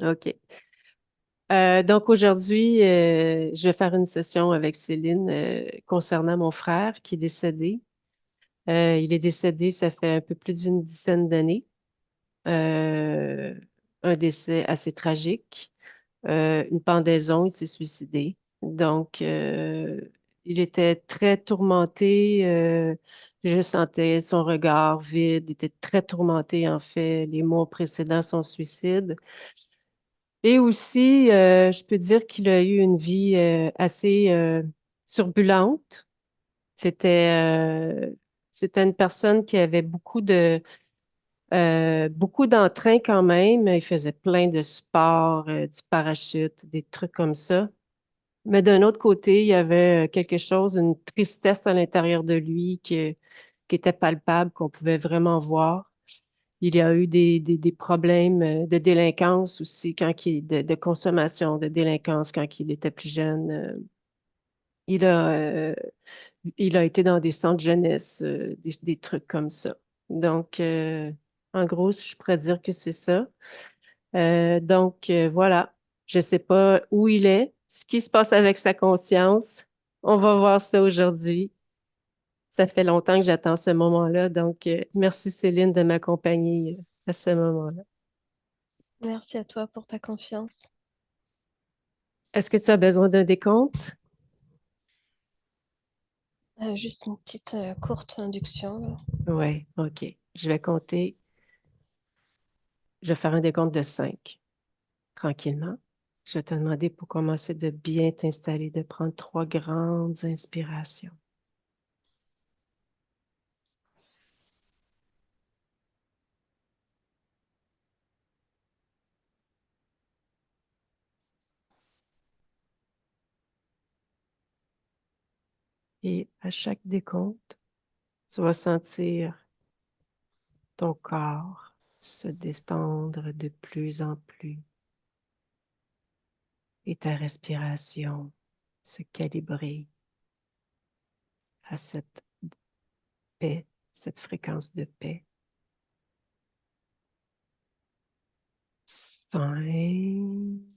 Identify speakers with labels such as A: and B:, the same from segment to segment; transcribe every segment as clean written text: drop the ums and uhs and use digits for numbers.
A: OK. Donc aujourd'hui, je vais faire une session avec Céline concernant mon frère qui est décédé. Il est décédé, ça fait un peu plus d'une dizaine d'années. Euh, un décès assez tragique. Une pendaison, il s'est suicidé. Donc, il était très tourmenté. Je sentais son regard vide. Il était très tourmenté, en fait, les mois précédant son suicide. Et aussi, je peux dire qu'il a eu une vie assez turbulente. C'était c'était une personne qui avait beaucoup d'entrain quand même. Il faisait plein de sports, du parachute, des trucs comme ça. Mais d'un autre côté, il y avait quelque chose, une tristesse à l'intérieur de lui qui était palpable, qu'on pouvait vraiment voir. Il y a eu des problèmes de délinquance aussi, de consommation, de délinquance quand il était plus jeune. Il a, euh, il a été dans des centres jeunesse, des trucs comme ça. Donc, en gros, je pourrais dire que c'est ça. Donc, voilà. Je ne sais pas où il est, ce qui se passe avec sa conscience. On va voir ça aujourd'hui. Ça fait longtemps que j'attends ce moment-là. Donc, merci Céline de m'accompagner à ce moment-là.
B: Merci à toi pour ta confiance.
A: Est-ce que tu as besoin d'un décompte?
B: Juste une petite courte induction, là.
A: Oui, OK. Je vais compter. Je vais faire un décompte de 5, tranquillement. Je vais te demander pour commencer de bien t'installer, de prendre 3 grandes inspirations. Et à chaque décompte, tu vas sentir ton corps se distendre de plus en plus et ta respiration se calibrer à cette paix, cette fréquence de paix. 5.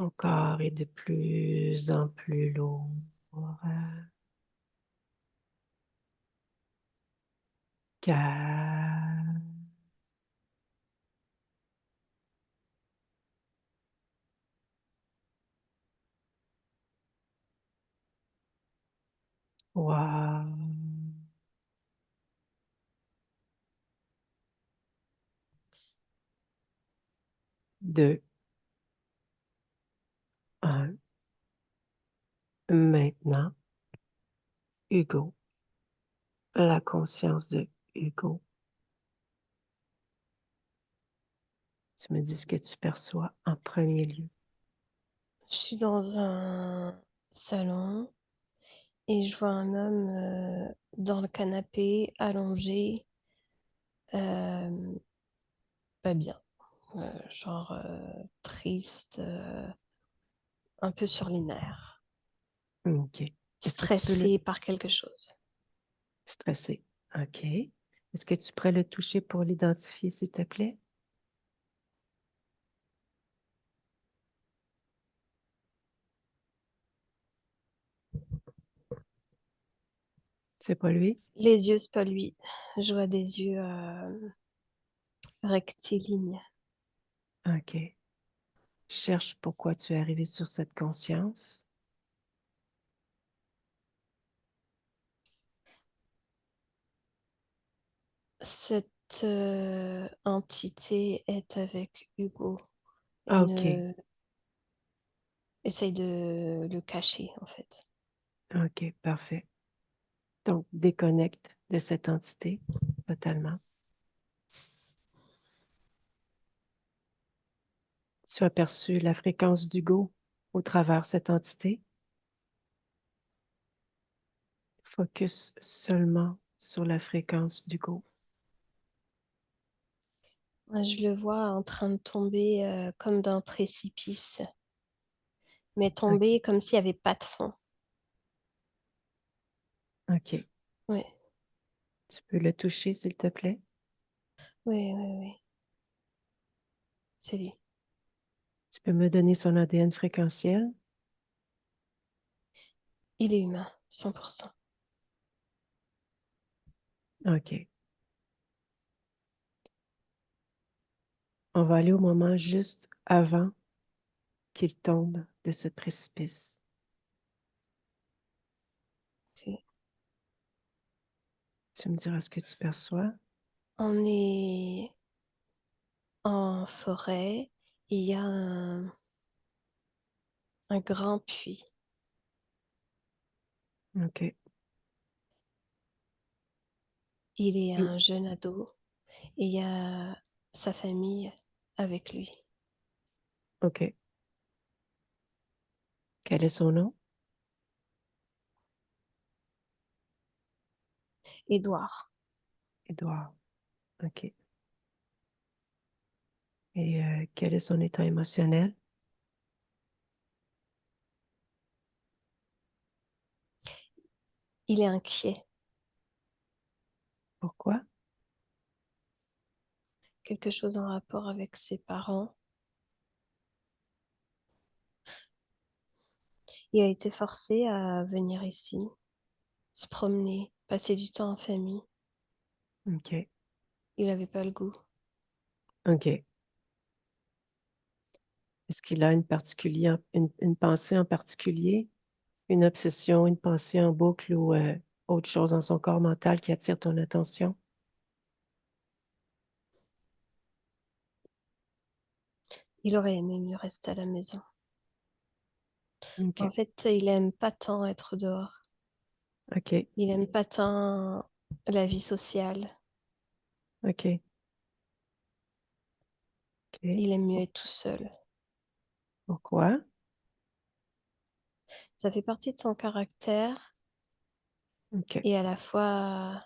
A: Ton corps est de plus en plus lourd. 4. Wow. 2, 1. Maintenant, Hugo, la conscience de Hugo. Tu me dis ce que tu perçois en premier lieu.
B: Je suis dans un salon et je vois un homme dans le canapé, allongé, euh, pas bien. Genre triste, un peu sur les nerfs,
A: OK. Est-ce que tu peux le
B: stressé par quelque chose.
A: stresser? OK. Est-ce que tu pourrais le toucher pour l'identifier, s'il te plaît? C'est pas lui?
B: Les yeux, c'est pas lui. Je vois des yeux rectilignes.
A: OK. Cherche pourquoi tu es arrivé sur cette conscience.
B: Cette entité est avec Hugo et
A: OK.
B: ne essaye de le cacher en fait.
A: OK, parfait. Donc, déconnecte de cette entité totalement. Tu as perçu la fréquence d'Hugo au travers cette entité. Focus seulement sur la fréquence d'Hugo.
B: Moi, je le vois en train de tomber comme d'un précipice, mais
A: OK.
B: tomber comme s'il n'y avait pas de fond.
A: OK.
B: Oui,
A: Tu peux le toucher, s'il te plaît?
B: oui, oui, oui. C'est lui.
A: Tu peux me donner son ADN fréquentiel?
B: Il est humain, 100%.
A: OK. On va aller au moment juste avant qu'il tombe de ce précipice.
B: Ok.
A: Tu me diras ce que tu perçois?
B: On est en forêt. Il y a un grand puits.
A: OK.
B: Il est
A: Puis-
B: un jeune ado et il y a sa famille avec lui.
A: OK. Quel est son nom?
B: Édouard,
A: Édouard. OK. Et quel est son état émotionnel?
B: il est inquiet.
A: Pourquoi?
B: Quelque chose en rapport avec ses parents. Il a été forcé à venir ici, se promener, passer du temps en famille.
A: OK.
B: Il n'avait pas le goût.
A: OK. Est-ce qu'il a une pensée en particulier, une obsession, une pensée en boucle ou autre chose dans son corps mental qui attire ton attention?
B: Il aurait aimé mieux rester à la maison. En
A: OK.
B: fait, il aime pas tant être dehors.
A: OK.
B: Il aime pas tant la vie sociale.
A: OK. OK.
B: Il aime mieux être tout seul.
A: Pourquoi?
B: Ça fait partie de son caractère
A: OK.
B: et à la fois,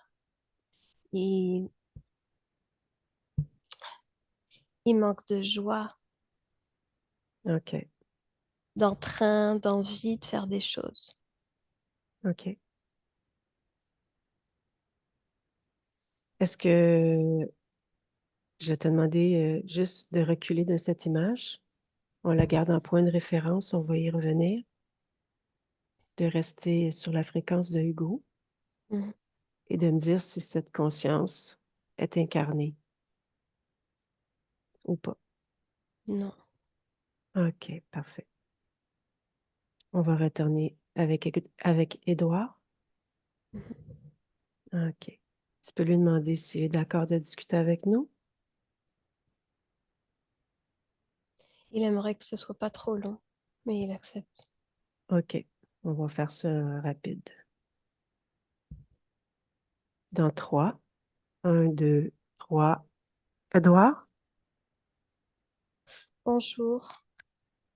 B: il, il manque de joie,
A: OK.
B: d'entrain, d'envie de faire des choses.
A: OK. Est-ce que je vais te demander juste de reculer de cette image? On la garde en point de référence, on va y revenir, de rester sur la fréquence de Hugo
B: Mhm.
A: et de me dire si cette conscience est incarnée ou pas.
B: Non.
A: OK, parfait. On va retourner avec Édouard.
B: Mhm.
A: OK. Tu peux lui demander s'il est d'accord de discuter avec nous?
B: Il aimerait que ce soit pas trop long, mais il accepte.
A: OK. On va faire ça rapide. Dans 3, 1, 2, 3. Édouard?
B: Bonjour.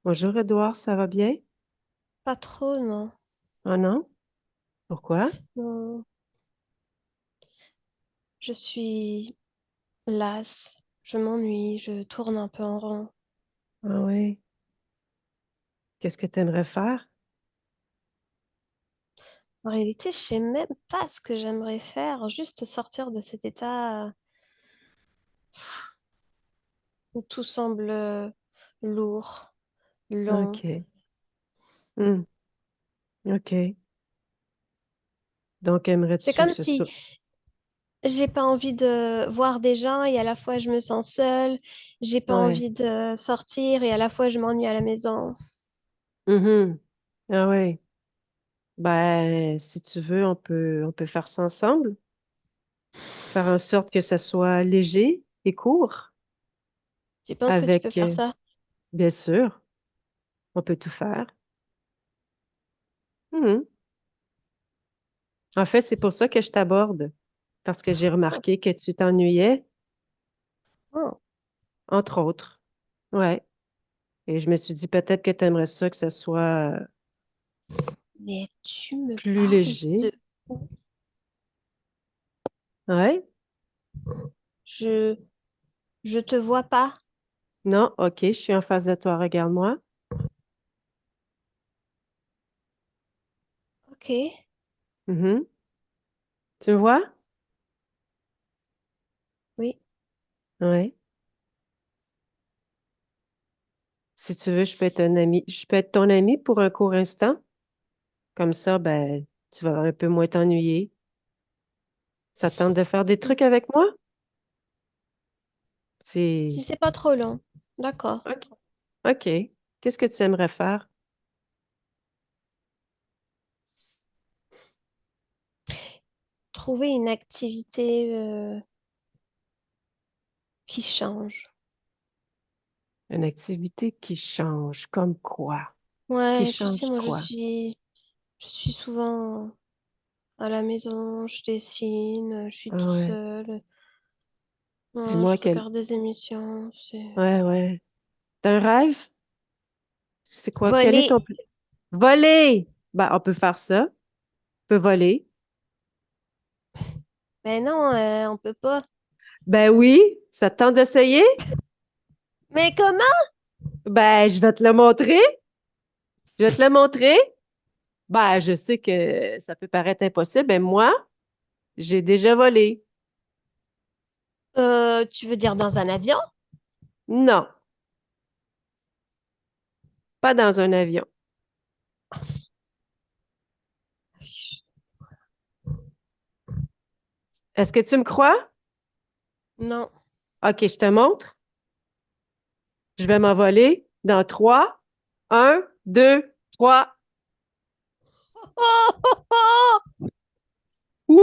A: Bonjour, Édouard, ça va bien?
B: Pas trop, non.
A: Oh non? Pourquoi?
B: Non. Je suis lasse. Je m'ennuie. Je tourne un peu en rond.
A: Ah oui. Qu'est-ce que tu aimerais faire?
B: En réalité, je sais même pas ce que j'aimerais faire. Juste sortir de cet état où tout semble lourd, long.
A: OK. Hmm, OK. Donc,
B: C'est
A: aimerais-tu que
B: comme
A: ce
B: si
A: soit...
B: j'ai pas envie de voir des gens et à la fois je me sens seule. J'ai pas
A: Ouais.
B: envie de sortir et à la fois je m'ennuie à la maison.
A: Mhm. Ah oui. Ben, si tu veux, on peut faire ça ensemble. Faire en sorte que ça soit léger et court.
B: Tu penses que tu peux
A: Avec,
B: faire ça?
A: bien sûr, on peut tout faire. Mhm. En fait, c'est pour ça que je t'aborde. Parce que j'ai
B: Oh,
A: remarqué que tu t'ennuyais,
B: oh.
A: entre autres. Ouais. Et je me suis dit peut-être que tu aimerais ça que ça soit
B: Mais tu me
A: plus
B: parles
A: léger.
B: de où?
A: Ouais.
B: Je je te vois pas.
A: Non, OK, je suis en face de toi. Regarde-moi.
B: Ok.
A: Mhm. Tu me vois?
B: Oui.
A: Oui. Si tu veux, je peux être un ami. Je peux être ton ami pour un court instant. Comme ça, ben, tu vas un peu moins t'ennuyer. Ça te tente de faire des trucs avec moi?
B: Si
A: C'est...
B: c'est pas trop long. D'accord.
A: OK. OK. Qu'est-ce que tu aimerais faire?
B: Trouver une activité qui change.
A: Une activité qui change, comme quoi? Qui
B: Ouais, tu sais,
A: change
B: moi,
A: quoi?
B: je suis souvent à la maison, je dessine, je suis
A: Ah
B: tout
A: ouais.
B: seul. Ouais, je
A: Dis-moi quel...
B: regarde des émissions, c'est...
A: Ouais, ouais. T'as un rêve? C'est quoi? Quel est
B: Voler.
A: ton... Voler! Ben, on peut faire ça. On peut voler.
B: Ben non, on peut pas.
A: Ben oui, ça te tente d'essayer?
B: Mais comment?
A: Ben, je vais te le montrer. Je vais te le montrer. Ben, je sais que ça peut paraître impossible, mais moi, j'ai déjà volé.
B: Tu veux dire dans un avion?
A: Non, pas dans un avion. Est-ce que tu me crois?
B: Non.
A: OK, je te montre. Je vais m'envoler dans 3, 1, 2, 3.
B: Oh, oh, oh!
A: Wouh!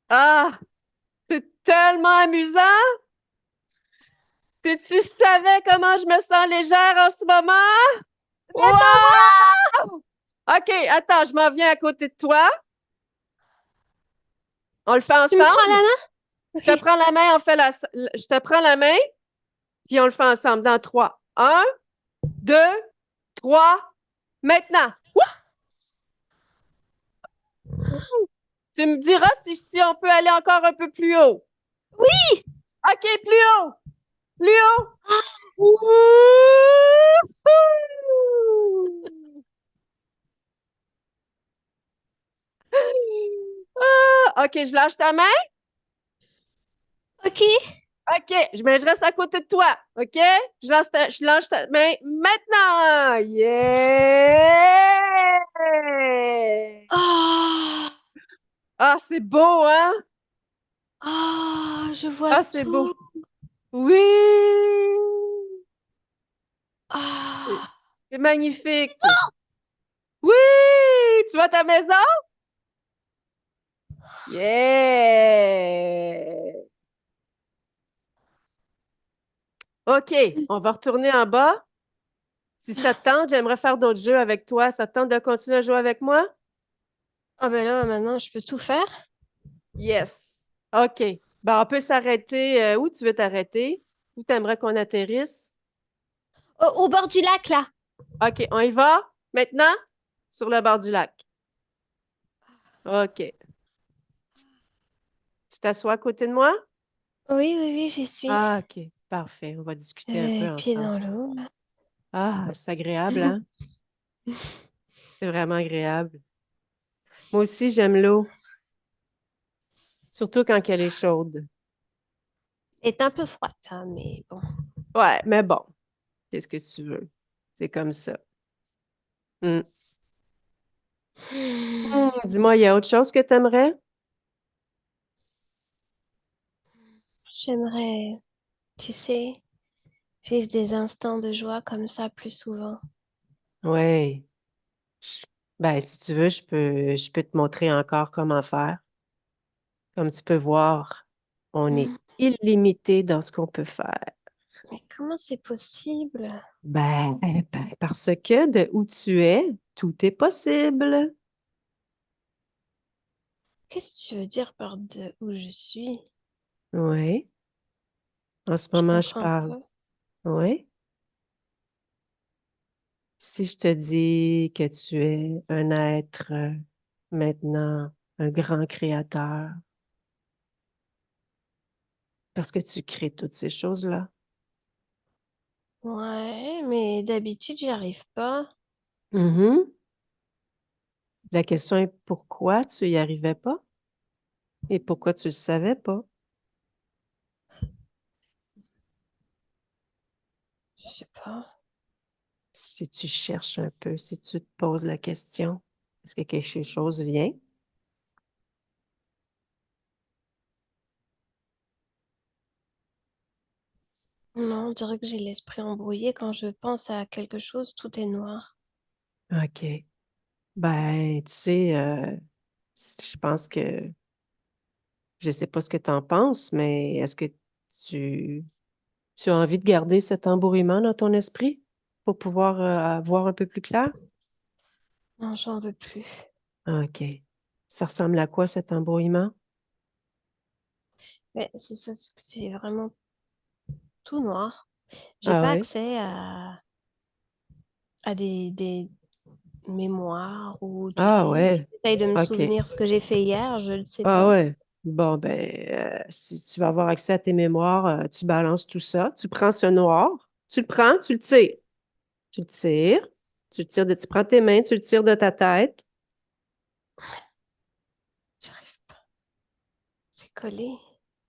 A: Ah, c'est tellement amusant! Si tu savais comment je me sens légère en ce moment!
B: Mais attends,
A: Wow! OK, attends, je m'en viens à côté de toi. On le fait
B: tu me prends la
A: ensemble?
B: main?
A: Je te
B: Ok.
A: prends la main, je te prends la main, puis on le fait ensemble dans 3. 1, 2, 3, maintenant. Tu me diras si on peut aller encore un peu plus haut.
B: Oui!
A: OK, plus haut, plus haut. Wouhou! Ah, OK, je lâche ta main.
B: Ok.
A: OK, mais je reste à côté de toi. OK? Je lâche ta main maintenant. Yeah!
B: Oh,
A: Ah, c'est beau, hein?
B: oh, je vois
A: Ah, c'est beau.
B: tout.
A: Oui! C'est
B: Oh.
A: c'est magnifique. Oui! Tu vois ta maison? Yeah! OK, on va retourner en bas. Si ça te tente, j'aimerais faire d'autres jeux avec toi. Ça te tente de continuer à jouer avec moi?
B: Ah ben là, maintenant, je peux tout faire.
A: Yes. OK. Ben, on peut s'arrêter. Où tu veux t'arrêter? Où tu aimerais qu'on atterrisse?
B: Au bord du lac, là.
A: OK, on y va maintenant sur le bord du lac. OK. Tu t'assois à côté de moi?
B: Oui, oui, oui, j'y suis.
A: Ah, OK. Parfait. On va discuter un peu
B: Pieds
A: ensemble.
B: dans l'eau, là.
A: Ah, c'est agréable, hein? C'est vraiment agréable. Moi aussi, j'aime l'eau, surtout quand elle est chaude.
B: Elle est un peu froide, hein, mais bon.
A: Ouais, mais bon, qu'est-ce que tu veux? C'est comme ça. Hmm. Dis-moi, il y a autre chose que tu aimerais?
B: J'aimerais, tu sais, vivre des instants de joie comme ça plus souvent.
A: Oui. Ben, si tu veux, je peux te montrer encore comment faire. Comme tu peux voir, on est
B: Hmm.
A: illimité dans ce qu'on peut faire.
B: Mais comment c'est possible?
A: Parce que de où tu es, tout est possible.
B: Qu'est-ce que tu veux dire par de où je suis?
A: Oui. En ce
B: Je
A: moment, je
B: comprends
A: parle.
B: pas.
A: Oui. Si je te dis que tu es un être maintenant, un grand créateur, parce que tu crées toutes ces choses-là.
B: Ouais, mais mais d'habitude, j'y arrive pas.
A: Mhm. La question est pourquoi tu y arrivais pas et pourquoi tu le savais pas?
B: Je sais pas.
A: Si tu cherches un peu, si tu te poses la question, est-ce que quelque chose vient?
B: Non, on dirait que j'ai l'esprit embrouillé. Quand je pense à quelque chose, tout est noir.
A: OK. Ben, tu sais, je pense que je sais pas ce que tu en penses, mais est-ce que tu, tu as envie de garder cet embourrement dans ton esprit pour pouvoir voir un peu plus clair?
B: Non, j'en veux plus.
A: OK. Ça ressemble à quoi cet embrouillement?
B: Mais c'est ça, c'est vraiment tout noir. J'ai
A: Ah
B: pas
A: oui?
B: accès à des mémoires ou tu
A: Ah
B: sais, si
A: ouais.
B: j'essaye de me
A: OK.
B: souvenir ce que j'ai fait hier, je le sais
A: Ah
B: pas.
A: ouais. Bon, ben, si tu vas avoir accès à tes mémoires, tu balances tout ça. Tu prends ce noir, tu le prends, tu le tires. Tu le tires, tu prends tes mains, tu le tires de ta tête.
B: J'arrive pas. C'est collé.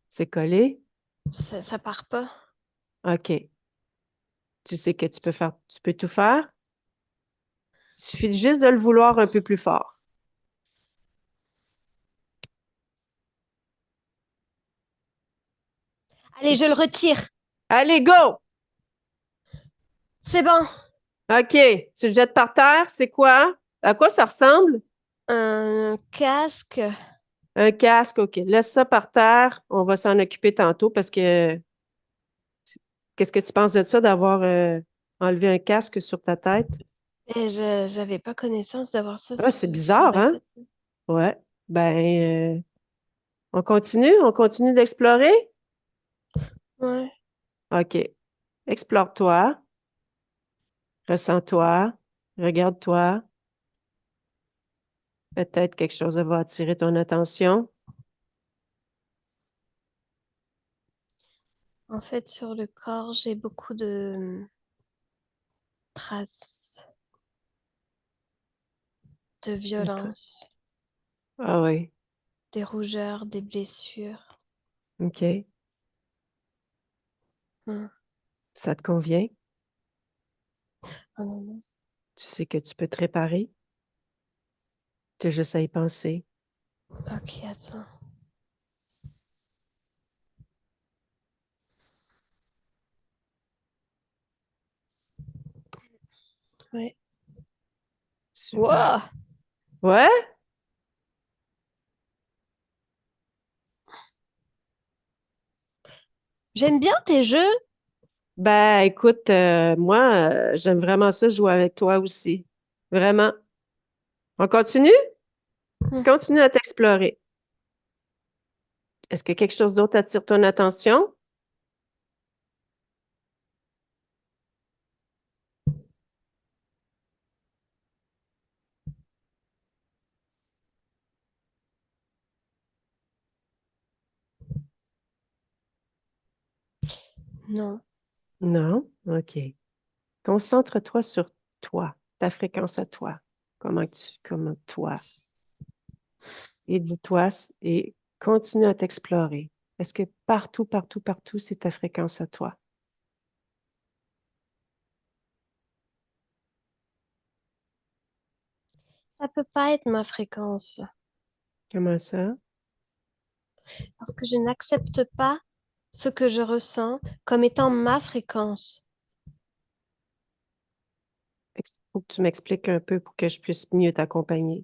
A: C'est collé.
B: Ça part pas.
A: OK. Tu sais que tu peux tout faire. Il suffit juste de le vouloir un peu plus fort.
B: Allez, je le retire.
A: Allez, go!
B: C'est bon.
A: OK. Tu le jettes par terre. C'est quoi? À quoi ça ressemble?
B: Un casque.
A: Un casque. OK. Laisse ça par terre. On va s'en occuper tantôt parce que qu'est-ce que tu penses de ça d'avoir enlevé un casque sur ta tête?
B: Et j'avais pas connaissance d'avoir ça
A: Ah, c'est
B: sur
A: bizarre,
B: ma
A: hein?
B: tête.
A: Ouais. Ben, on continue d'explorer?
B: Ouais.
A: OK. Explore-toi, ressens-toi, regarde-toi. Peut-être quelque chose va attirer ton attention.
B: En fait, sur le corps, j'ai beaucoup de traces de
A: Attends.
B: violence,
A: Ah oui,
B: des rougeurs, des blessures.
A: OK.
B: Hmm.
A: Ça te convient?
B: Ah non, non.
A: Tu sais que tu peux te réparer? Tu as juste à y penser.
B: Ok, attends. Ouais.
A: Super.
B: Wow!
A: Ouais?
B: J'aime bien tes jeux.
A: Ben, écoute, moi, j'aime vraiment ça jouer avec toi aussi. Vraiment. On continue?
B: Hmm.
A: Continue à t'explorer. Est-ce que quelque chose d'autre attire ton attention?
B: Non.
A: Non? OK. Concentre-toi sur toi, ta fréquence à toi. Comment toi. Et dis-toi et continue à t'explorer. Est-ce que partout, partout, partout, c'est ta fréquence à toi?
B: Ça peut pas être ma fréquence
A: Comment ça?
B: parce que je n'accepte pas ce que je ressens comme étant ma fréquence.
A: Il faut que tu m'expliques un peu pour que je puisse mieux t'accompagner.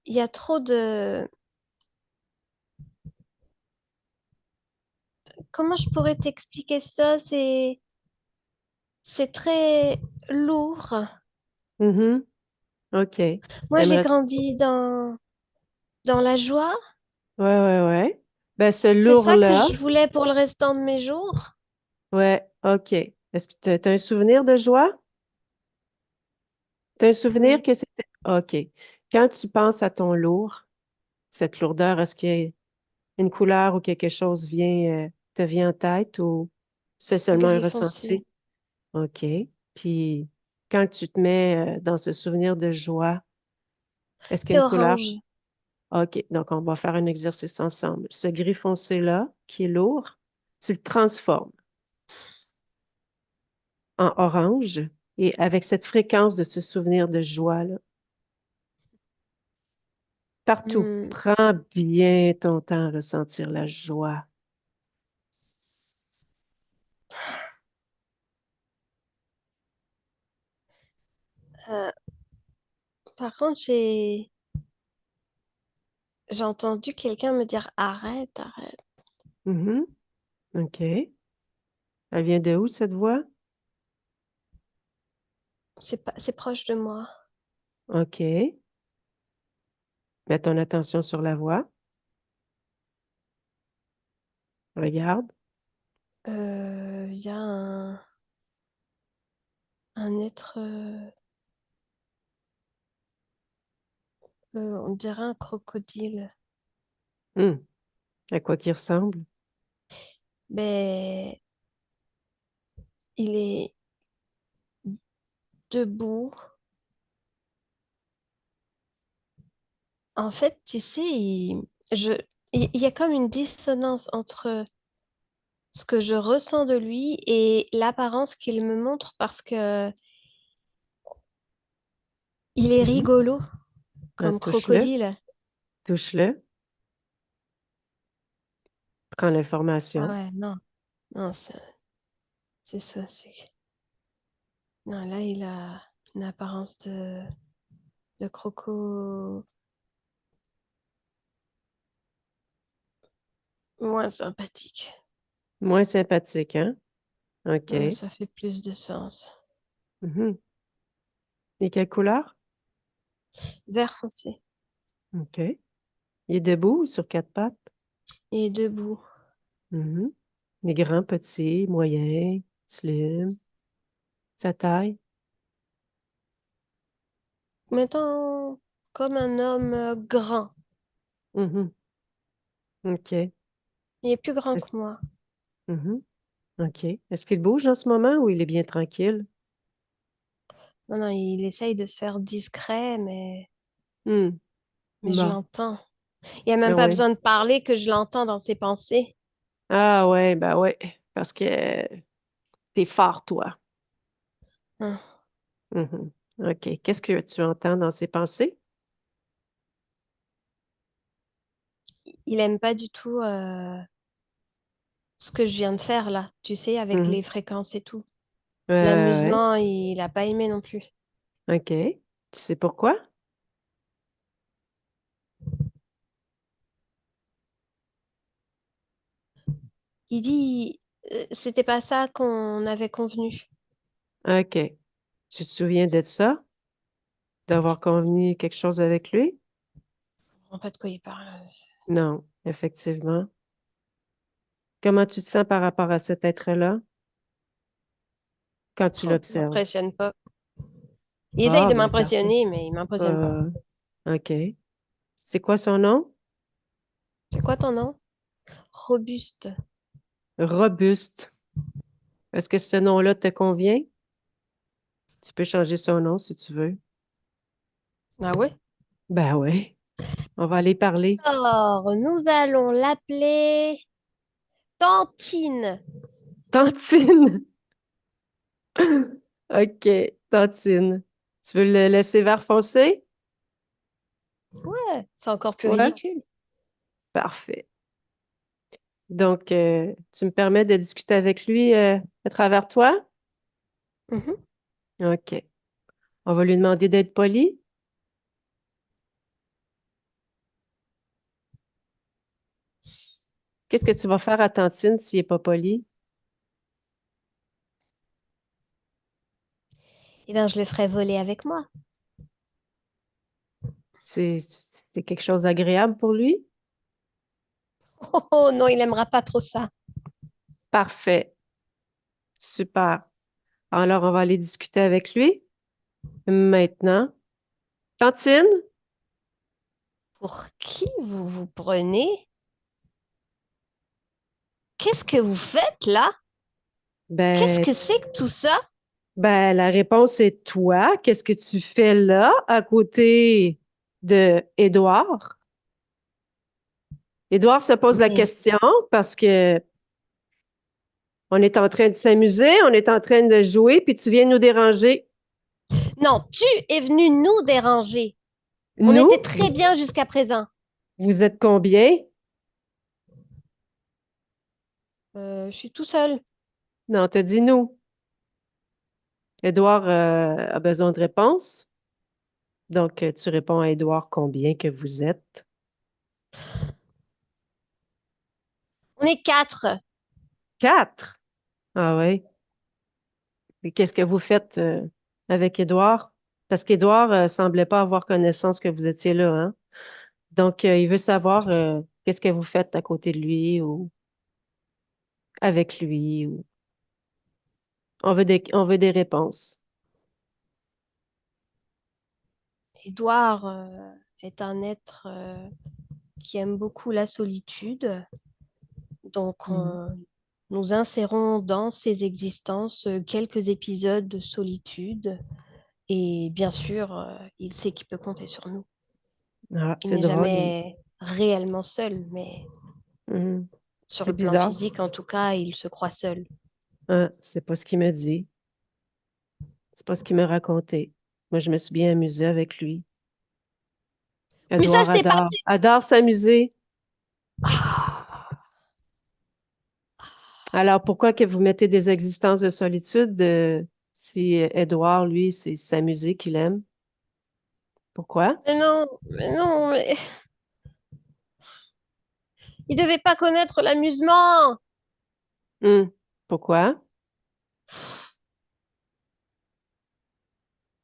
B: Il y a trop de... Comment je pourrais t'expliquer ça? C'est très lourd.
A: Mhm. OK.
B: Moi, j'ai
A: T'aimerais...
B: grandi dans la joie.
A: Ouais, ouais, ouais. Ben, ce
B: C'est ça que
A: lourd-là,
B: je voulais pour le restant de mes jours.
A: ouais, OK. Est-ce que tu as un souvenir de joie? Tu as un souvenir
B: Oui.
A: que c'était... OK. Quand tu penses à ton lourd, cette lourdeur, est-ce que Une couleur ou quelque chose te vient en tête ou c'est seulement un
B: Gris foncé.
A: ressenti? OK. Puis, quand tu te mets dans ce souvenir de joie, est-ce qu'il y
B: C'est
A: a une couleur?
B: orange.
A: OK. Donc, on va faire un exercice ensemble. Ce gris foncé-là, qui est lourd, tu le transformes en orange et avec cette fréquence de ce souvenir de joie-là, partout,
B: Hmm.
A: prends bien ton temps à ressentir la joie.
B: Euh, Par contre, j'ai entendu quelqu'un me dire arrête, arrête.
A: Mhm. OK. Elle vient de où, cette voix?
B: C'est pas, c'est proche de moi.
A: OK. Mets ton attention sur la voix. Regarde.
B: Il y a un être, on dirait un crocodile.
A: Hmm. À quoi qu'il ressemble?
B: Ben, il est debout. En fait, tu sais, il y a comme une dissonance entre ce que je ressens de lui et l'apparence qu'il me montre parce que il est
A: Mhm.
B: rigolo
A: Ah,
B: comme
A: touche-le.
B: crocodile.
A: Touche-le. Prends
B: Ah
A: l'information.
B: ouais, non, non, c'est ça, Non, là, il a une apparence de croco moins sympathique.
A: Moins sympathique, hein?
B: Ouais,
A: OK.
B: ça fait plus de sens.
A: Mhm. Et quelle couleur?
B: Vert foncé.
A: OK. Il est debout ou sur quatre pattes?
B: Et debout.
A: Mhm. Il est grand, petit, moyen, slim, sa taille.
B: Mettons comme un homme grand.
A: Mhm. OK.
B: Il est plus grand
A: Est-ce-
B: que moi.
A: Mhm. OK. Est-ce qu'il bouge en ce moment ou il est bien tranquille?
B: Non, non, il essaye de se faire discret,
A: Hmm.
B: mais je
A: Bon.
B: l'entends. Il n'y a même
A: Ah
B: pas
A: ouais.
B: besoin de parler que je l'entends dans ses pensées.
A: Ah ouais, ben ouais. Parce que t'es fort, toi.
B: Hein.
A: Mhm. OK. Qu'est-ce que tu entends dans ses pensées?
B: Il aime pas du tout ce que je viens de faire là, tu sais, avec
A: Mhm.
B: les fréquences et tout.
A: Ouais.
B: L'amusement, il a pas aimé non plus.
A: OK. Tu sais pourquoi?
B: Il dit, c'était pas ça qu'on avait convenu.
A: OK. Tu te souviens de ça? D'avoir convenu quelque chose avec lui?
B: Je comprends pas de quoi il parle.
A: Non, effectivement. Comment tu te sens par rapport à cet être-là quand tu
B: Oh, il
A: l'observes?
B: m'impressionne pas. Il essaye
A: Ah,
B: de
A: ben parfait.
B: m'impressionner, mais il m'impressionne pas.
A: Euh, OK. C'est quoi son nom?
B: C'est quoi ton nom? Robuste.
A: Robuste. Est-ce que ce nom-là te convient? Tu peux changer son nom si tu veux.
B: Ah ouais?
A: Ben ouais. On va aller parler.
B: Alors, nous allons l'appeler Tantine.
A: Tantine. OK, Tantine. Tu veux le laisser vert foncé?
B: Ouais, c'est encore plus
A: Ouais.
B: ridicule.
A: Parfait. Donc, tu me permets de discuter avec lui à travers toi?
B: Mhm.
A: OK. On va lui demander d'être poli. Qu'est-ce que tu vas faire à Tantine s'il n'est pas poli?
B: Eh bien, je le ferai voler avec moi.
A: C'est quelque chose d'agréable pour lui?
B: Oh, oh, non, il aimera pas trop ça.
A: Parfait. Super. Alors, on va aller discuter avec lui. Maintenant. Tantine?
B: Pour qui vous vous prenez? Qu'est-ce que vous faites là? Qu'est-ce
A: Ben,
B: que c'est que tout ça?
A: ben, la réponse est toi. Qu'est-ce que tu fais là à côté de Édouard? Édouard se pose la
B: Mais
A: question parce que on est en train de s'amuser, on est en train de jouer, puis tu viens nous déranger.
B: non, tu es venu nous déranger. On
A: Nous,
B: était très bien jusqu'à présent.
A: vous êtes combien?
B: Je suis tout seul.
A: Non, t'as dit nous. Édouard a besoin de réponse. Donc, tu réponds à Édouard combien que vous êtes?
B: On est quatre.
A: Quatre. Ah oui. Et qu'est-ce que vous faites avec Édouard? Parce qu'Édouard semblait pas avoir connaissance que vous étiez là, hein? Donc, il veut savoir qu'est-ce que vous faites à côté de lui ou avec lui. Ou... on veut des réponses.
B: Édouard est un être qui aime beaucoup la solitude. Donc,
A: Mhm.
B: nous insérons dans ses existences quelques épisodes de solitude. Et bien sûr, il sait qu'il peut compter sur nous.
A: Ah,
B: Il
A: c'est
B: n'est
A: drôle.
B: jamais réellement seul, mais
A: Mhm.
B: sur
A: C'est
B: le plan
A: bizarre.
B: physique, en tout cas, il se croit seul.
A: Ah, c'est pas ce qu'il me dit. C'est pas ce qu'il m'a raconté. Moi, je me suis bien amusée avec lui.
B: Mais ça,
A: Edouard
B: c'est pas...
A: adore s'amuser. Ah. Alors, pourquoi que vous mettez des existences de solitude si Edouard, lui, c'est s'amuser qu'il aime? Pourquoi?
B: Mais non, mais... Il devait pas connaître l'amusement.
A: Hmm. Pourquoi?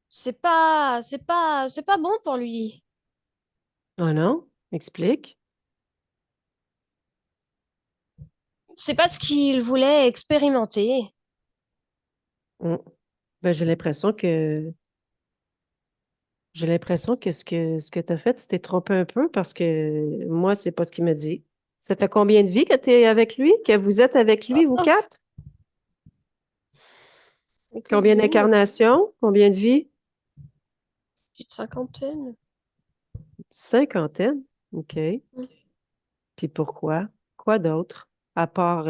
B: C'est pas bon pour lui.
A: Oh non? Explique.
B: C'est pas ce qu'il voulait expérimenter.
A: Hmm. Ben, j'ai l'impression que ce que tu as fait, tu t'es trompé un peu parce que moi, c'est pas ce qu'il me dit. Ça fait combien de vies que tu es avec lui, que vous êtes avec lui, vous
B: Oh,
A: quatre? Combien
B: quelques-unes,
A: d'incarnations? Combien de vies?
B: petite cinquantaine.
A: Cinquantaine. OK. Puis pourquoi? Quoi d'autre? À part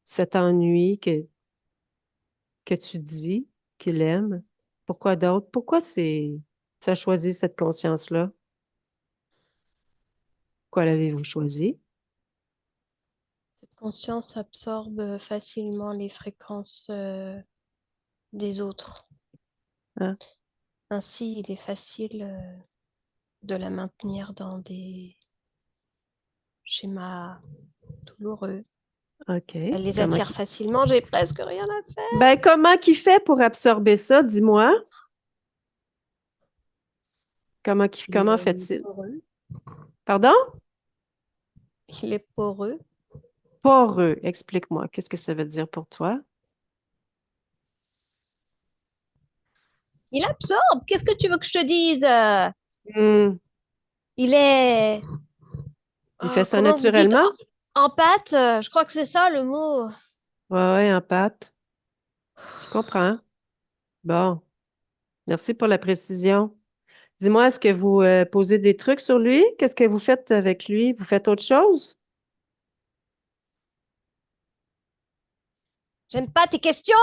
A: cet ennui que tu dis qu'il aime. Pourquoi d'autre? Tu as choisi cette conscience-là? Quoi l'avez-vous choisi?
B: Cette conscience absorbe facilement les fréquences des autres.
A: Hein?
B: Ainsi, il est facile de la maintenir dans des schémas douloureux.
A: OK.
B: Elle les attire facilement, j'ai presque rien à faire.
A: Ben, comment qu'il fait pour absorber ça, dis-moi?
B: Il
A: Comment
B: est
A: fait-il?
B: poreux.
A: Pardon?
B: Il est poreux.
A: Poreux. Explique-moi. Qu'est-ce que ça veut dire pour toi?
B: Il absorbe. Qu'est-ce que tu veux que je te dise?
A: Hmm.
B: Il est,
A: Il fait ça
B: comment vous dites,
A: naturellement?
B: en pâte. Je crois que c'est ça le mot.
A: Ouais, ouais, en pâte. Je comprends. Bon. Merci pour la précision. Dis-moi, est-ce que vous posez des trucs sur lui? Qu'est-ce que vous faites avec lui? Vous faites autre chose?
B: J'aime pas tes questions.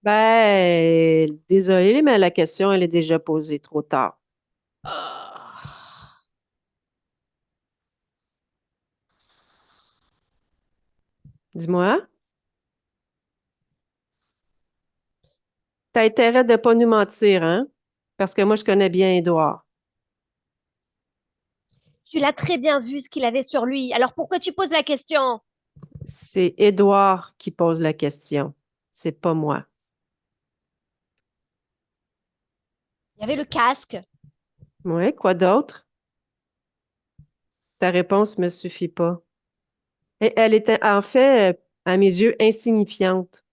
A: Ben, désolé, mais la question, elle est déjà posée trop tard.
B: Ah.
A: Dis-moi, t'as intérêt de pas nous mentir, hein? Parce que moi, je connais bien Édouard.
B: Tu l'as très bien vu ce qu'il avait sur lui. Alors pourquoi tu poses la question?
A: C'est Édouard qui pose la question. C'est pas moi.
B: Il y avait le casque.
A: Oui, quoi d'autre? Ta réponse me suffit pas. Et elle était en fait, à mes yeux, insignifiante.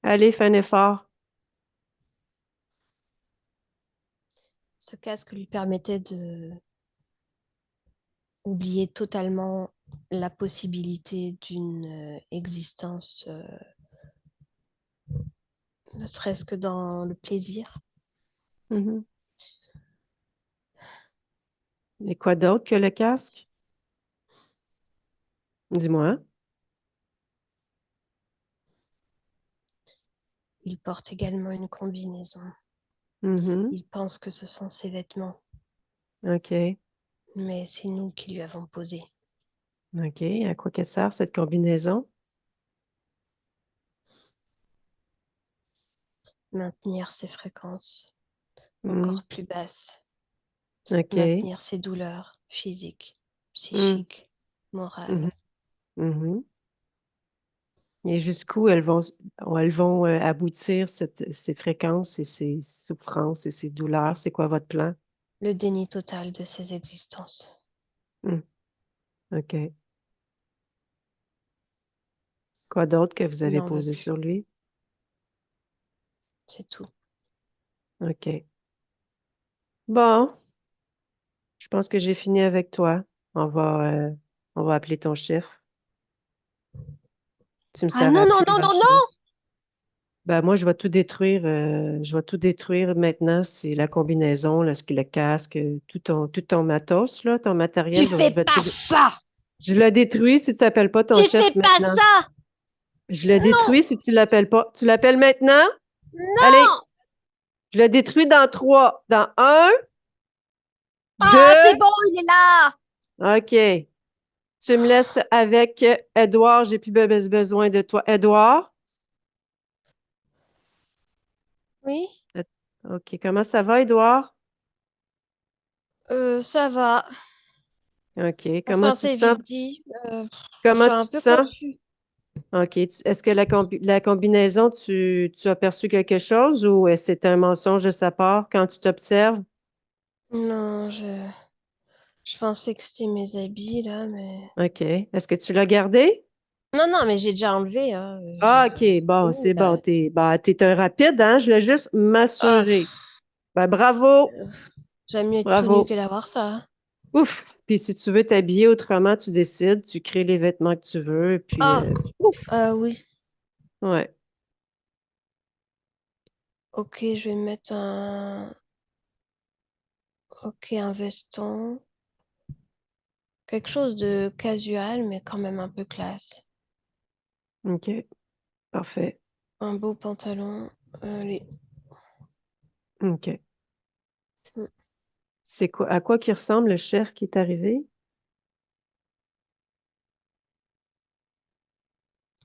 A: Allez, fais un effort.
B: Ce casque lui permettait de oublier totalement la possibilité d'une existence, ne serait-ce que dans le plaisir.
A: Mhm. Et quoi d'autre que le casque? Dis-moi.
B: Il porte également une combinaison.
A: Mhm.
B: Il pense que ce sont ses vêtements,
A: OK.
B: mais c'est nous qui lui avons posé.
A: OK. À quoi qu'elle sert cette combinaison?
B: Maintenir ses fréquences
A: Mhm.
B: encore plus basses,
A: OK.
B: maintenir ses douleurs physiques,
A: Mhm.
B: psychiques, morales.
A: Mhm. Mhm. Et jusqu'où elles vont aboutir ces fréquences et ces souffrances et ces douleurs? C'est quoi votre plan?
B: Le déni total de ses existences.
A: Hmm. OK. Quoi d'autre que vous
B: Il
A: avez
B: n'en veut
A: posé
B: plus,
A: sur lui?
B: c'est tout.
A: OK. Bon, je pense que j'ai fini avec toi. On va, euh, on va appeler ton chef. Tu me
B: Ah
A: sers
B: non,
A: à
B: non,
A: plus
B: non, non, non!
A: grand-chose. Ben, moi, je vais tout détruire maintenant. C'est la combinaison, là, le casque, tout ton matos, là, ton
B: Tu
A: matériel.
B: fais pas ça!
A: Je le détruis si tu n'appelles pas ton
B: Tu
A: chef
B: fais pas
A: maintenant.
B: ça!
A: Je le
B: Non!
A: détruis si tu l'appelles pas. Tu l'appelles maintenant? Allez,
B: Non!
A: je le détruis dans trois. Dans un,
B: Ah,
A: deux,
B: c'est bon, il est là!
A: OK. Tu me laisses avec Edouard. J'ai plus besoin de toi. Edouard?
B: Oui,
A: Euh, OK. Comment ça va, Edouard?
B: ça va.
A: OK. Comment
B: Enfin,
A: tu te
B: c'est
A: sens?
B: vite dit. Je
A: Comment
B: suis un
A: tu te
B: peu
A: sens?
B: confus.
A: OK. Est-ce que la combinaison, tu as perçu quelque chose ou c'est un mensonge de sa part quand tu t'observes?
B: Non, je pensais que c'était mes habits, là, mais...
A: OK. Est-ce que tu l'as gardé?
B: Non, non, mais j'ai déjà enlevé, hein.
A: Ah, OK. Bon,
B: Fini,
A: c'est bon.
B: là.
A: T'es un rapide, hein? Je voulais juste
B: Ah,
A: m'assurer. Ben, bravo.
B: euh, J'aime mieux être tout nu
A: Bravo.
B: que d'avoir ça, hein.
A: Ouf. Puis si tu veux t'habiller autrement, tu décides, tu crées les vêtements que tu veux, puis
B: Ah,
A: ouf.
B: oui.
A: Ouais.
B: Ok, je vais mettre un... Ok, un veston. Quelque chose de casual, mais quand même un peu classe.
A: OK. Parfait.
B: Un beau pantalon. Allez.
A: OK. C'est quoi, à quoi qui ressemble le chef qui est arrivé?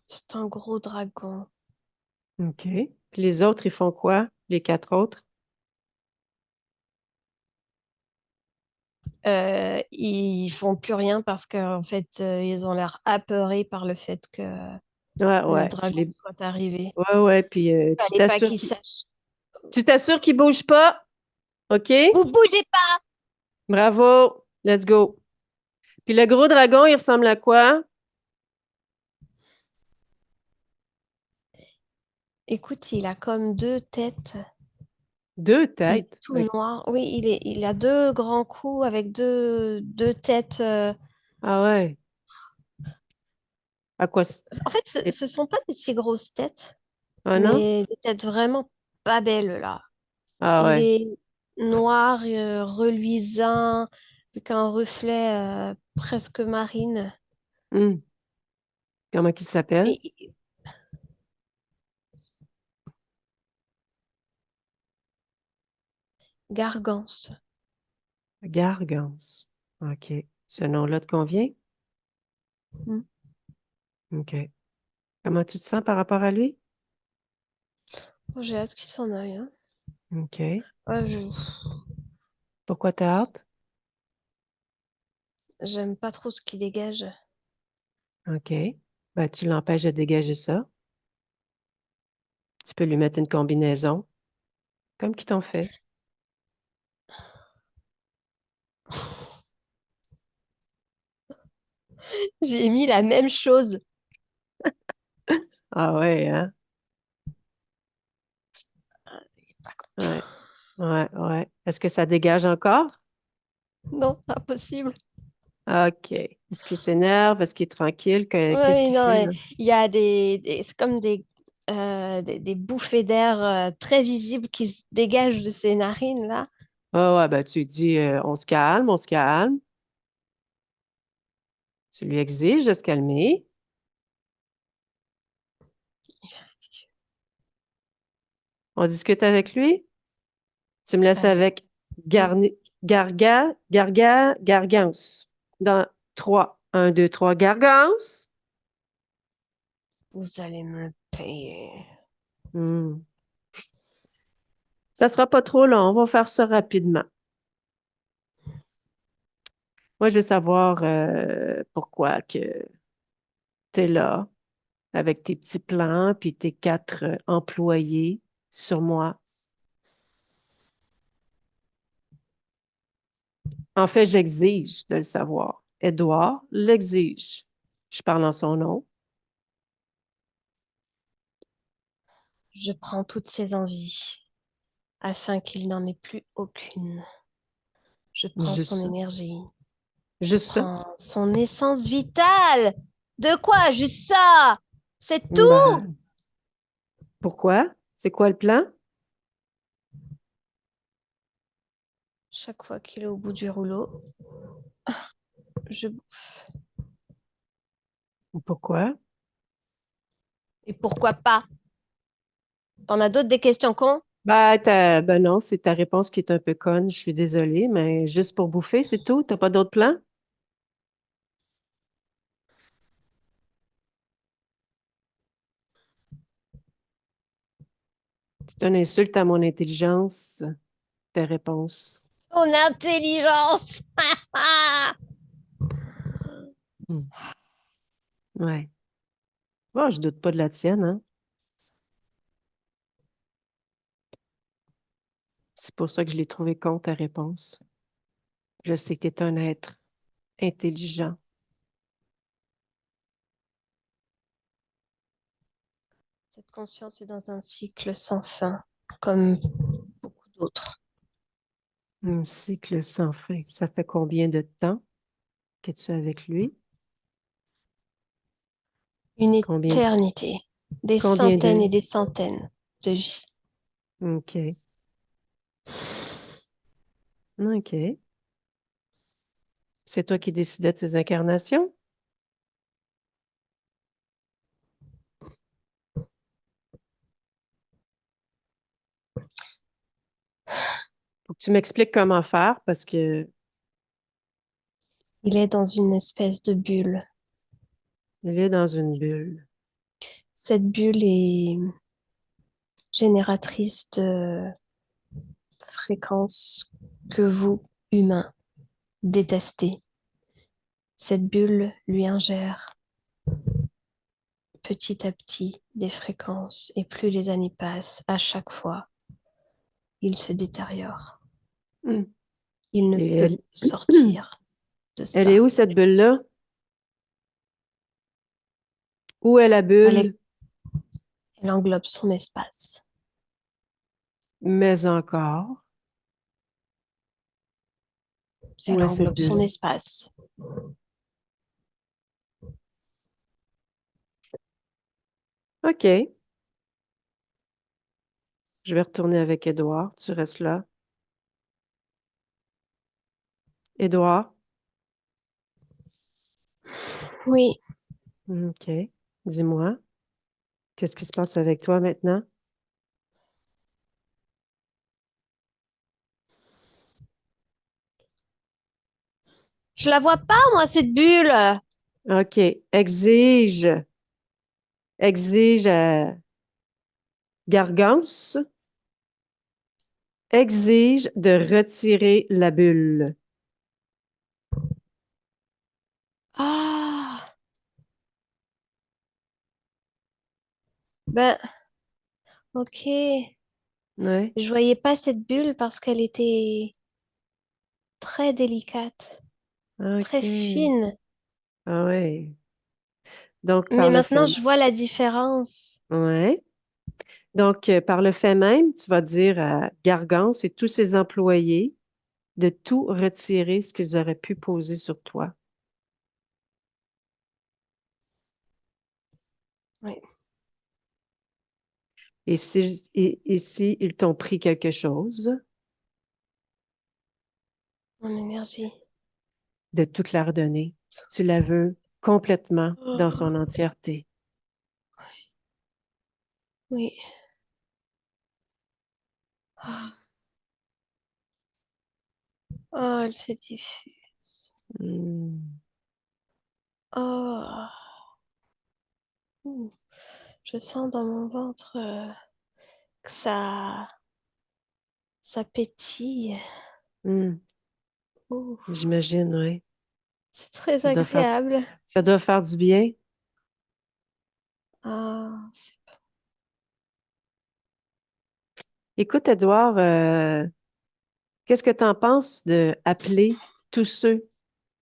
B: C'est un gros dragon.
A: OK. Puis les autres, ils font quoi? Les quatre autres?
B: Ils font plus rien parce qu'en fait, ils ont l'air apeurés par le fait que
A: Ouais,
B: le
A: ouais.
B: dragon soit arrivé.
A: Ouais, ouais. Puis
B: Fallait pas qu'ils sachent.
A: tu t'assures qu'ils bougent pas? OK?
B: Vous bougez pas!
A: Bravo. Let's go. Puis le gros dragon, il ressemble à quoi?
B: Écoute, il a comme deux têtes.
A: Deux
B: Il est
A: têtes.
B: tout noir. Oui, il a deux grands coups avec deux têtes.
A: Ah ouais. À quoi?
B: En fait, ce sont pas des si grosses têtes,
A: Ah non?
B: mais des têtes vraiment pas belles là.
A: Ah
B: Il
A: ouais.
B: est noir, reluisant, avec un reflet presque marine.
A: Hmm. Comment il s'appelle?
B: Et Gargance.
A: Gargance. OK. Ce nom-là te convient?
B: Hmm.
A: OK. Comment tu te sens par rapport à lui?
B: Oh, j'ai hâte qu'il s'en aille, hein.
A: OK.
B: Ouais,
A: Pourquoi t'as hâte?
B: j'aime pas trop ce qu'il dégage.
A: OK. Ben, tu l'empêches de dégager ça. Tu peux lui mettre une combinaison, comme qu'ils t'ont fait.
B: J'ai mis la même chose.
A: Ah ouais, hein?
B: Pas content.
A: Ouais, ouais, ouais. Est-ce que ça dégage encore?
B: Non, impossible.
A: OK. Est-ce qu'il s'énerve? Est-ce qu'il est tranquille? Qu'est-ce
B: Oui,
A: qu'il
B: non,
A: fait, là?
B: il y a c'est comme des bouffées d'air très visibles qui se dégagent de ses narines, là.
A: Ah ouais, ben tu lui dis, on se calme, on se calme. Tu lui exiges de se calmer. On discute avec lui. Tu me laisses
B: Allez,
A: avec Gargance. Dans 3. 1, 2, 3, Gargance.
B: vous allez me le payer.
A: Hmm. Ça sera pas trop long. On va faire ça rapidement. Moi, je veux savoir pourquoi que tu es là avec tes petits plans puis tes 4 employés sur moi. En fait, j'exige de le savoir. Édouard l'exige. Je parle en son nom.
B: Je prends toutes ses envies afin qu'il n'en ait plus aucune. Je prends
A: Juste
B: son
A: ça.
B: énergie. Je
A: Juste ça.
B: prends son essence vitale. De quoi? Juste ça. C'est tout.
A: Ben, pourquoi? C'est quoi le plan?
B: Chaque fois qu'il est au bout du rouleau, je bouffe.
A: Pourquoi?
B: Et pourquoi pas? T'en as d'autres des questions cons?
A: Ben non, c'est ta réponse qui est un peu conne. Je suis désolée, mais juste pour bouffer, c'est tout. T'as pas d'autre plan? C'est une insulte à mon intelligence, ta réponse.
B: Ton intelligence.
A: Hmm. Ouais. Bon, je doute pas de la tienne, hein. C'est pour ça que je l'ai trouvé con, ta réponse. Je sais que tu es un être intelligent.
B: Cette conscience est dans un cycle sans fin, comme beaucoup d'autres.
A: Un cycle sans fin. Ça fait combien de temps que tu es avec lui?
B: Une
A: Combien,
B: éternité, des
A: combien
B: centaines
A: de...
B: et des centaines de vies.
A: OK. OK. C'est toi qui décidais de ces incarnations? Faut que tu m'expliques comment faire parce que
B: Il est dans une espèce de bulle.
A: il est dans une bulle.
B: Cette bulle est génératrice de fréquences que vous, humains, détestez. Cette bulle lui ingère petit à petit des fréquences et plus les années passent, à chaque fois, il se détériore.
A: Hmm.
B: Il ne
A: Et
B: peut sortir de
A: elle est
B: ça.
A: où cette bulle-là? Où est la
B: Elle,
A: bulle?
B: elle englobe son espace.
A: Mais encore, où
B: Elle
A: est cette
B: englobe son
A: bulle?
B: espace.
A: OK. Je vais retourner avec Édouard. Tu restes là. Édouard?
B: Oui,
A: OK. Dis-moi, qu'est-ce qui se passe avec toi maintenant?
B: je la vois pas, moi, cette bulle.
A: OK. Exige Gargance, exige de retirer la bulle.
B: Ah, ben, ok.
A: Ouais.
B: Je voyais pas cette bulle parce qu'elle était très délicate, très
A: OK.
B: fine.
A: Ah ouais. Donc,
B: Mais
A: par le
B: maintenant,
A: fait,
B: je vois la différence.
A: ouais. Donc, par le fait même, tu vas dire à Gargance et tous ses employés de tout retirer ce qu'ils auraient pu poser sur toi.
B: Oui,
A: Et si ils t'ont pris quelque chose,
B: mon énergie.
A: de toute la redonner. Tu la veux complètement dans
B: Oh,
A: son entièreté.
B: oui. Oh, oh, elle se diffuse.
A: Hmm.
B: Oh, ouh. Je sens dans mon ventre que ça pétille.
A: Hmm.
B: Ouh,
A: J'imagine, oui.
B: c'est très
A: Ça doit faire du,
B: agréable.
A: ça doit faire du bien.
B: Ah,
A: Écoute, Edouard, qu'est-ce que tu en penses de appeler tous ceux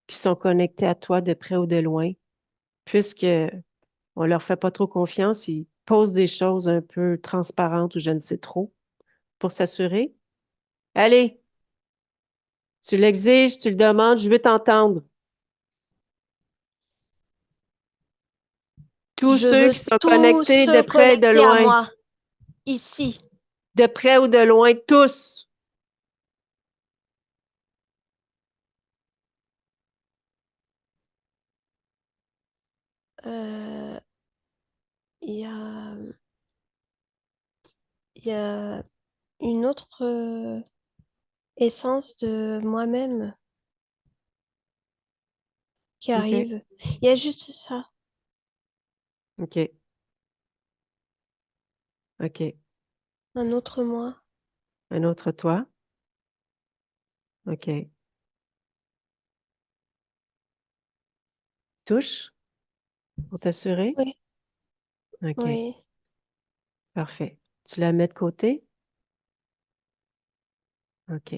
A: qui sont connectés à toi de près ou de loin, puisque on leur fait pas trop confiance, ils posent des choses un peu transparentes ou je ne sais trop pour s'assurer. Allez, tu l'exiges, tu le demandes, je veux t'entendre. Tous
B: je
A: ceux
B: veux
A: qui sont
B: tous
A: connectés de
B: se
A: près et de
B: connecter à
A: loin,
B: moi, ici.
A: de près ou de loin, tous.
B: Euh, Il y a, il y a une autre essence de moi-même qui
A: OK,
B: arrive. Il y a juste ça.
A: OK, OK.
B: Un autre moi.
A: Un autre toi? OK. Touche pour t'assurer?
B: Oui,
A: OK,
B: oui.
A: parfait. Tu la mets de côté? OK.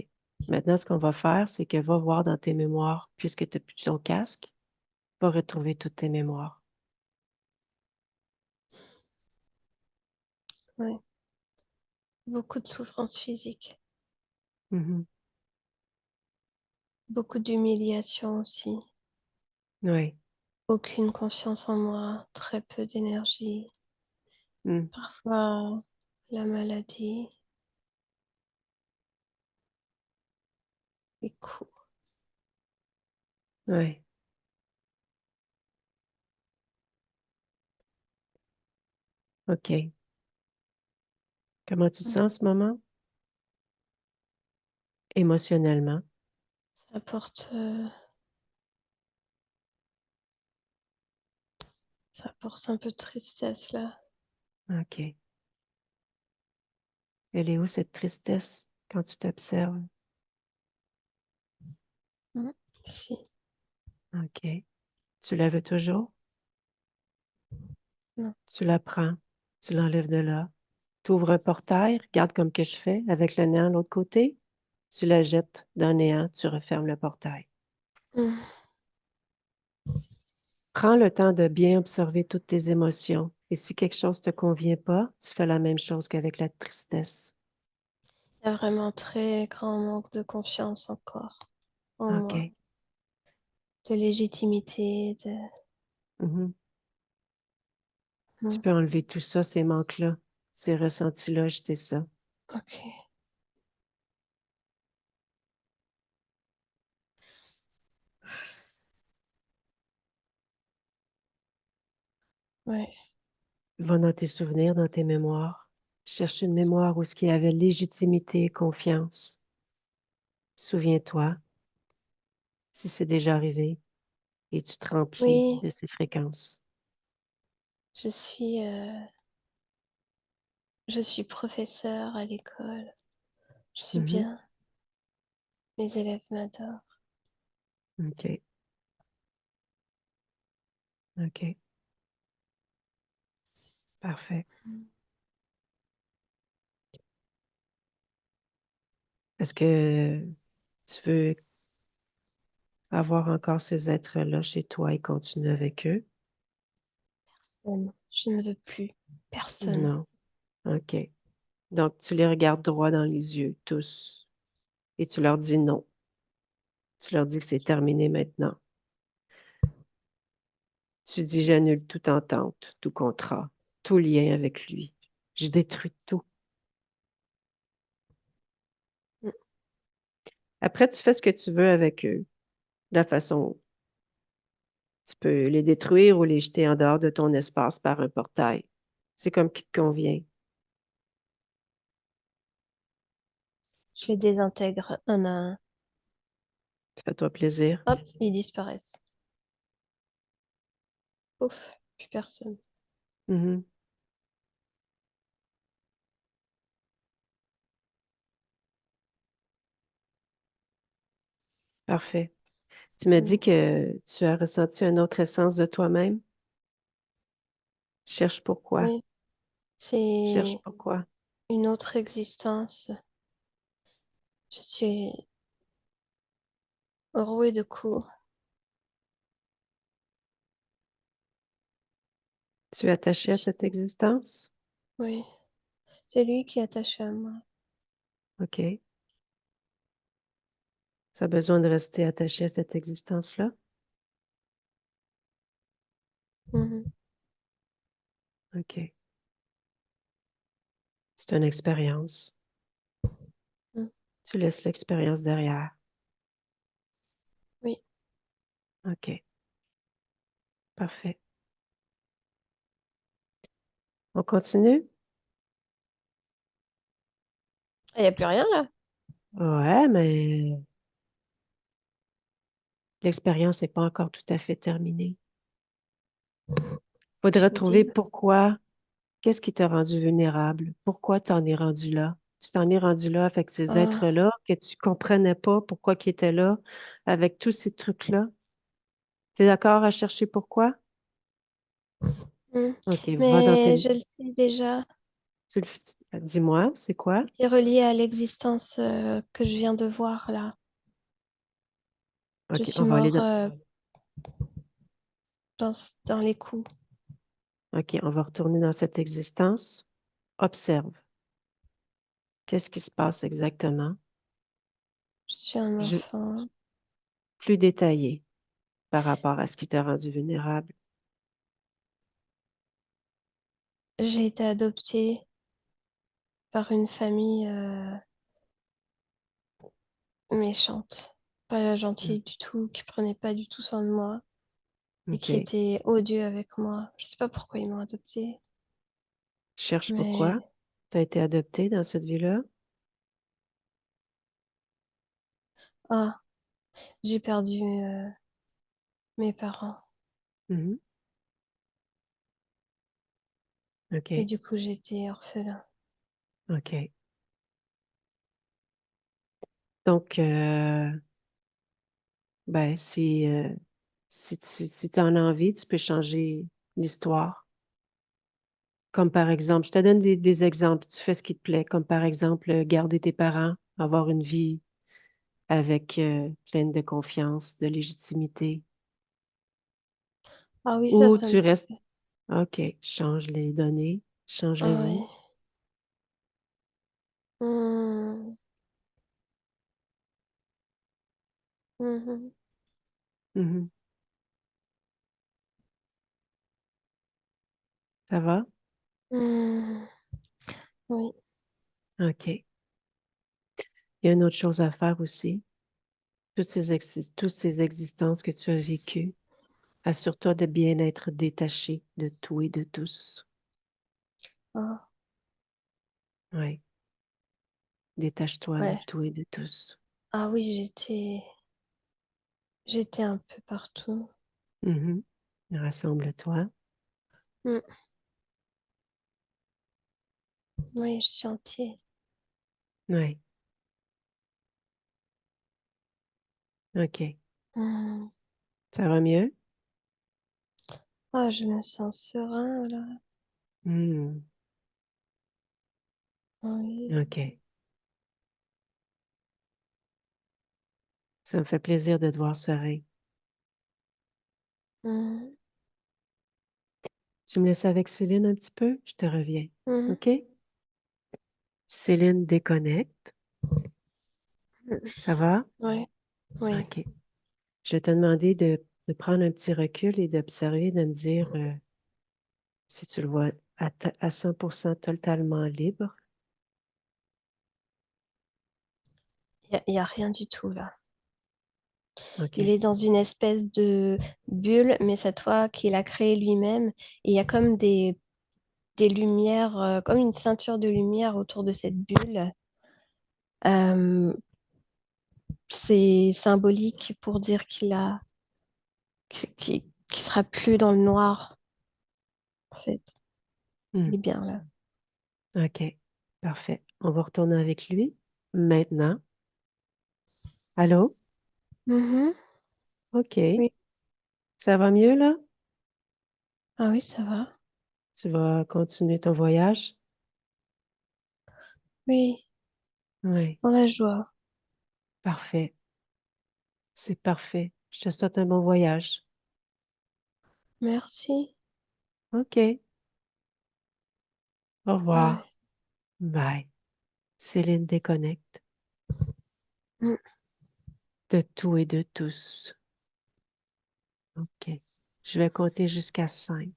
A: Maintenant, ce qu'on va faire, c'est que va voir dans tes mémoires, puisque tu n'as plus ton casque, va retrouver toutes tes mémoires.
B: Oui. Beaucoup de souffrance physique.
A: Mhm.
B: Beaucoup d'humiliation aussi.
A: Oui.
B: Aucune confiance en moi. Très peu d'énergie.
A: Mm.
B: Parfois, la maladie. Les coups.
A: Oui. OK. Comment tu te sens en ce moment? Émotionnellement.
B: Ça porte, ça porte un peu de tristesse là.
A: OK. Elle est où cette tristesse quand tu t'observes?
B: Mm. Si.
A: OK. Tu la veux toujours?
B: Non.
A: Tu la prends, tu l'enlèves de là. Tu ouvres un portail, regarde comme que je fais avec le néant de l'autre côté. Tu la jettes d'un néant, tu refermes le portail.
B: Mm.
A: Prends le temps de bien observer toutes tes émotions. Et si quelque chose ne te convient pas, tu fais la même chose qu'avec la tristesse.
B: Il y a vraiment un très grand manque de confiance encore en moi.
A: OK.
B: De légitimité, de...
A: Mhm. Tu
B: Mm.
A: peux enlever tout ça, ces manques-là, ces ressentis-là, jeter ça.
B: Ok. Ouais.
A: Va dans tes souvenirs, dans tes mémoires. Cherche une mémoire où ce qui avait légitimité et confiance. Souviens-toi, si c'est déjà arrivé, et tu te remplis
B: Oui,
A: de ces fréquences.
B: je suis, euh, je suis professeur à l'école. Je suis
A: Mhm.
B: bien. Mes élèves m'adorent.
A: OK. OK. Parfait.
B: Mm.
A: Est-ce que tu veux avoir encore ces êtres-là chez toi et continuer avec eux?
B: Je ne veux plus personne.
A: Non. OK. Donc, tu les regardes droit dans les yeux, tous, et tu leur dis non. Tu leur dis que c'est terminé maintenant. Tu dis j'annule toute entente, tout contrat. tout lien avec lui. Je détruis tout.
B: Mm.
A: Après, tu fais ce que tu veux avec eux, de la façon. Tu peux les détruire ou les jeter en dehors de ton espace par un portail. C'est comme qui te convient.
B: Je les désintègre un à un.
A: Fais-toi plaisir.
B: Hop, ils disparaissent. Ouf, plus personne.
A: Mhm. Parfait. Tu m'as
B: Mm.
A: dit que tu as ressenti une autre essence de toi-même. Cherche pourquoi.
B: Oui,
A: Cherche
B: c'est
A: pourquoi.
B: une autre existence. Je suis rouée de coups.
A: Tu es attaché à cette existence?
B: Oui, c'est lui qui est attaché à moi.
A: OK. Ça a besoin de rester attaché à cette existence-là?
B: Mhm.
A: OK. C'est une expérience.
B: Mm.
A: Tu laisses l'expérience derrière.
B: Oui.
A: OK. Parfait. On continue?
B: Il n'y a plus rien là.
A: Ouais, mais l'expérience n'est pas encore tout à fait terminée.
B: Tu
A: Faudrait
B: veux
A: trouver
B: dire?
A: pourquoi, qu'est-ce qui t'a rendu vulnérable? Pourquoi t'en es rendu là? Tu t'en es rendu là avec ces
B: Ah,
A: êtres-là que tu comprenais pas pourquoi ils étaient là, avec tous ces trucs-là. T'es d'accord à chercher pourquoi?
B: mm.
A: OK, va dans
B: Mais
A: tes...
B: je le sais déjà.
A: Dis-moi, c'est quoi?
B: C'est relié à l'existence que je viens de voir là. Je
A: OK,
B: suis
A: on va aller
B: mort
A: dans...
B: dans les coups.
A: OK, on va retourner dans cette existence. Observe. Qu'est-ce qui se passe exactement?
B: Je suis un
A: Je...
B: enfant.
A: Plus détaillé par rapport à ce qui t'a rendu vulnérable.
B: J'ai été adoptée par une famille méchante, pas
A: Mm.
B: gentille du tout, qui prenait pas du tout soin de moi et qui
A: OK.
B: était odieux avec moi. Je sais pas pourquoi ils m'ont adoptée,
A: Cherche pourquoi
B: mais
A: tu as été adopté dans cette vie-là.
B: ah, j'ai perdu mes parents
A: Mhm.
B: et
A: OK.
B: du coup j'étais orphelin.
A: OK. Donc, ben, si tu en as envie, tu peux changer l'histoire. Comme par exemple, je te donne des exemples, tu fais ce qui te plaît, comme par exemple, garder tes parents, avoir une vie avec pleine de confiance, de légitimité.
B: Ah oui,
A: Ou
B: ça me
A: tu restes,
B: plaît.
A: OK, change les données,
B: Ah
A: changerez-vous.
B: oui. Hmm, mhm,
A: Mhm. Ça va?
B: hmm. Oui.
A: OK. Il y a une autre chose à faire aussi. Toutes ces existences que tu as vécues, assure-toi de bien être détaché de tout et de tous.
B: Ah,
A: Oui, détache-toi de
B: ouais.
A: tout et de tous.
B: Ah oui, j'étais un peu partout.
A: Mhm. Rassemble-toi.
B: Hmm. Oui, je suis entier.
A: Oui, OK.
B: Hmm.
A: Ça va mieux?
B: Ah, je me sens serein là.
A: Hmm.
B: Oui.
A: OK. Ça me fait plaisir de te voir serein.
B: Hmm.
A: Tu me laisses avec Céline un petit peu? Je te reviens.
B: Hmm.
A: OK? Céline déconnecte. Ça va?
B: Ouais. Oui.
A: OK. Je vais te demander de prendre un petit recul et d'observer, de me dire si tu le vois à 100% totalement libre.
B: Il y a rien du tout là. Il
A: OK.
B: est dans une espèce de bulle, mais cette fois qu'il a créé lui-même. Et il y a comme des lumières, comme une ceinture de lumière autour de cette bulle. Euh, c'est symbolique pour dire qu'il sera plus dans le noir, en fait.
A: Hmm.
B: Il est bien là.
A: OK. Parfait. On va retourner avec lui maintenant. Allô?
B: Mhm.
A: OK.
B: Oui.
A: Ça va mieux là?
B: Ah oui, ça va.
A: Tu vas continuer ton voyage?
B: Oui,
A: Oui.
B: dans la joie.
A: Parfait. C'est parfait. Je te souhaite un bon voyage.
B: Merci.
A: OK. Au
B: Ouais.
A: revoir. Bye. Céline déconnecte
B: Mm.
A: de tout et de tous. OK. Je vais compter jusqu'à 5.